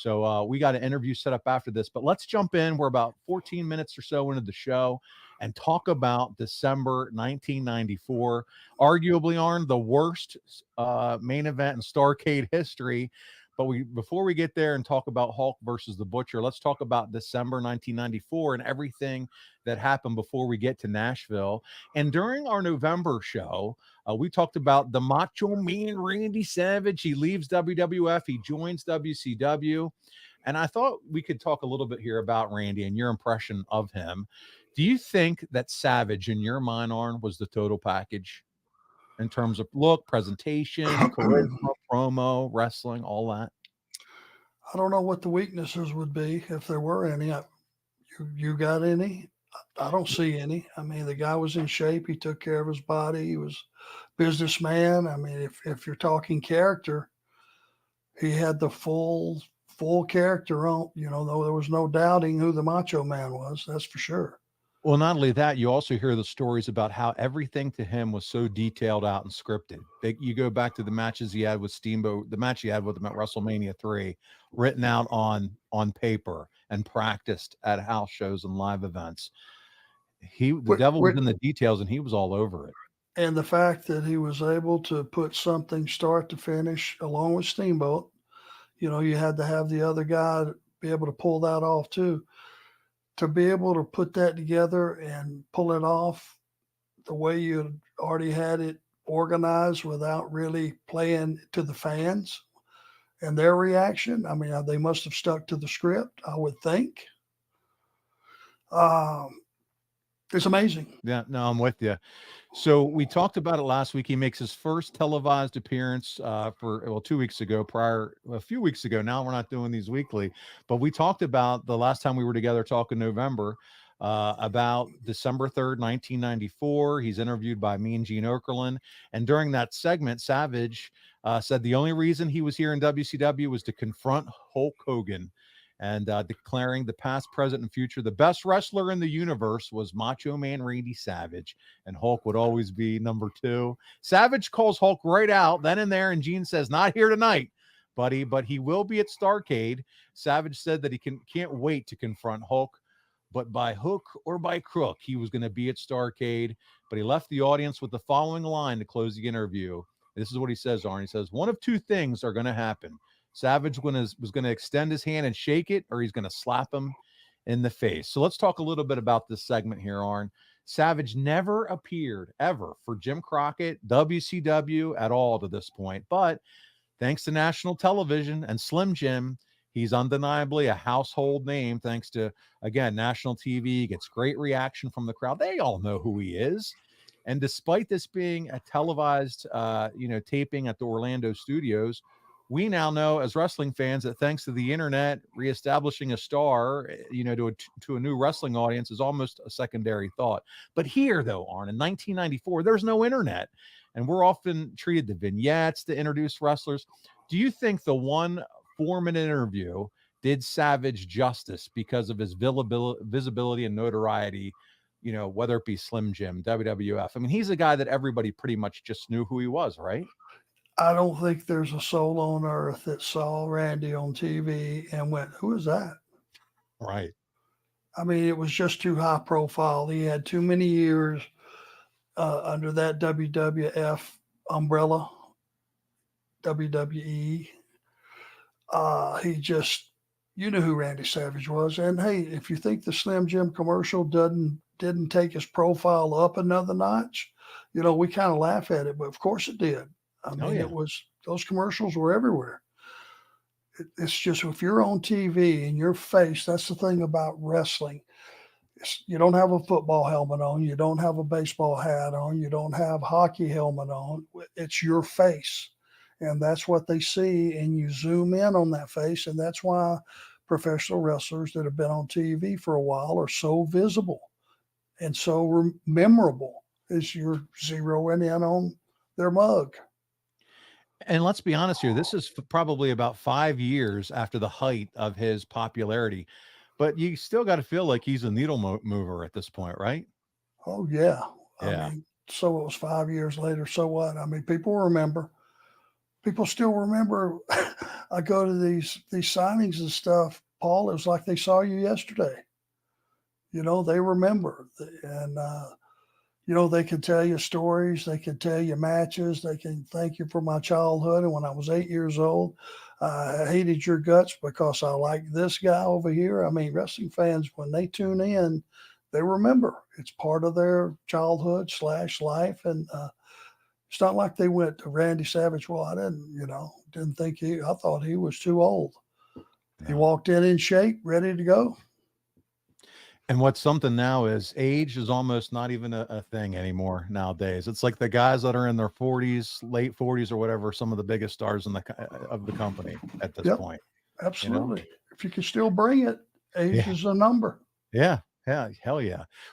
So we got an interview set up after this, but let's jump in. We're about 14 minutes or so into the show and talk about December 1994, arguably, Arn, the worst main event in Starrcade history. But before we get there and talk about Hulk versus the Butcher, let's talk about December 1994 and everything that happened before we get to Nashville. And during our November show, we talked about the Macho Man Randy Savage. He leaves WWF. He joins WCW. And I thought we could talk a little bit here about Randy and your impression of him. Do you think that Savage, in your mind, Arn, was the total package in terms of look, presentation, charisma, promo, wrestling, all that? I don't know what the weaknesses would be if there were any. You got any? I don't see any. I mean, the guy was in shape. He took care of his body. He was a businessman. I mean, if you're talking character, he had the full character on. Though there was no doubting who the Macho Man was. That's for sure. Well, not only that, you also hear the stories about how everything to him was so detailed out and scripted. You go back to the matches he had with Steamboat, the match he had with him at WrestleMania 3, written out on paper and practiced at house shows and live events. The devil was in the details, and he was all over it. And the fact that he was able to put something start to finish along with Steamboat, you had to have the other guy be able to pull that off too. To be able to put that together and pull it off the way you already had it organized without really playing to the fans and their reaction. I mean, they must have stuck to the script, I would think. It's amazing. Yeah, no, I'm with you. So we talked about it last week. He makes his first televised appearance 2 weeks ago, a few weeks ago. Now we're not doing these weekly, but we talked about the last time we were together talking November about December 3rd, 1994. He's interviewed by me and Gene Okerlund. And during that segment, Savage said the only reason he was here in WCW was to confront Hulk Hogan, and declaring the past, present, and future, the best wrestler in the universe was Macho Man Randy Savage, and Hulk would always be number 2. Savage calls Hulk right out then and there, and Gene says, not here tonight, buddy, but he will be at Starrcade. Savage said that he can't wait to confront Hulk, but by hook or by crook, he was going to be at Starrcade. But he left the audience with the following line to close the interview. This is what he says, Arn. He says, one of two things are going to happen. Savage was going to extend his hand and shake it, or he's going to slap him in the face. So let's talk a little bit about this segment here, Arn. Savage never appeared ever for Jim Crockett, WCW at all to this point. But thanks to national television and Slim Jim, he's undeniably a household name thanks to, again, national TV. He gets great reaction from the crowd. They all know who he is. And despite this being a televised, taping at the Orlando studios, we now know as wrestling fans that thanks to the internet, reestablishing a star, to a new wrestling audience is almost a secondary thought. But here, though, Arn, in 1994, there's no internet, and we're often treated to vignettes to introduce wrestlers. Do you think the one 4-minute interview did Savage justice because of his visibility and notoriety, whether it be Slim Jim, WWF? I mean, he's a guy that everybody pretty much just knew who he was, right? I don't think there's a soul on earth that saw Randy on TV and went, who is that? Right. I mean, it was just too high profile. He had too many years under that WWF umbrella, WWE. You knew who Randy Savage was. And hey, if you think the Slim Jim commercial didn't take his profile up another notch, we kind of laugh at it, but of course it did. I mean, those commercials were everywhere. It's just, if you're on TV and your face, that's the thing about wrestling. You don't have a football helmet on. You don't have a baseball hat on. You don't have a hockey helmet on. It's your face. And that's what they see. And you zoom in on that face. And that's why professional wrestlers that have been on TV for a while are so visible and so memorable, as you're zeroing in on their mug. And let's be honest here, this is probably about 5 years after the height of his popularity, but you still got to feel like he's a needle mover at this point, right? Oh, yeah. Yeah. I mean, so it was 5 years later. So what? I mean, people still remember. I go to these signings and stuff, Paul, it was like they saw you yesterday. You know, they remember, and you know, they can tell you stories, they can tell you matches, they can thank you for my childhood. And when I was 8 years old, I hated your guts because I like this guy over here. I mean, wrestling fans, when they tune in, they remember. It's part of their childhood / life, and it's not like they went to Randy Savage. Well, I didn't think I thought he was too old. He No. walked in shape, ready to go. And what's something now is age is almost not even a thing anymore nowadays. It's like the guys that are in their 40s, late 40s or whatever, some of the biggest stars in of the company at this Yep, point. absolutely. If you can still bring it, age Yeah. is a number. Yeah. Yeah. Hell yeah.